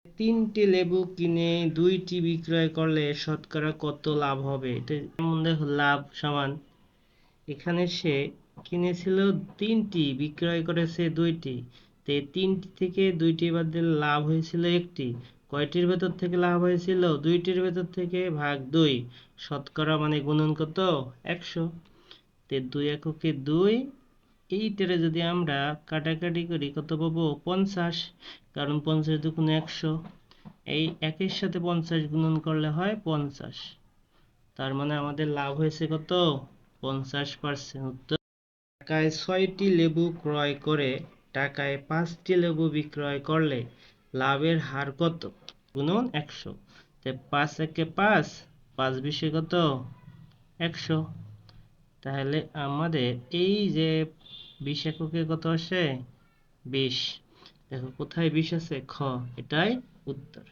3টি লেবু কিনে 2টি বিক্রয় করলে শতকরা কত লাভ হবে? এটা যেমন দেখো, লাভ সমান এখানে সে কিনেছিল 3টি, বিক্রয় করেছে 2টি, তো 3টি থেকে 2টি বাদ দিলে লাভ হয়েছিল 1টি। কয়টির ভেতর থেকে লাভ হয়েছিল? 2টির ভেতর থেকে ভাগ 2, শতকরা মানে গুণন কত? 100। তে 2 এককে 2, এইটারে যদি আমরা কাটাকাটি করি কত পাবো? 50, কারণ 50 দুগুণে 100, এই একের সাথে 50 গুণন করলে হয় 50। তার মানে আমাদের লাভ হয়েছে কত? 50%। উত্তর। টাকায় 6টি লেবু ক্রয় করে টাকায় 5টি লেবু বিক্রয় করলে লাভের হার কত? গুণন 100। 5 একে 5, 5 বিশে কত? 100। তাহলে আমাদের এই যে 20 এককে কত আসে? 20। দেখো কোথায় 20 আছে? খ, এটাই উত্তর।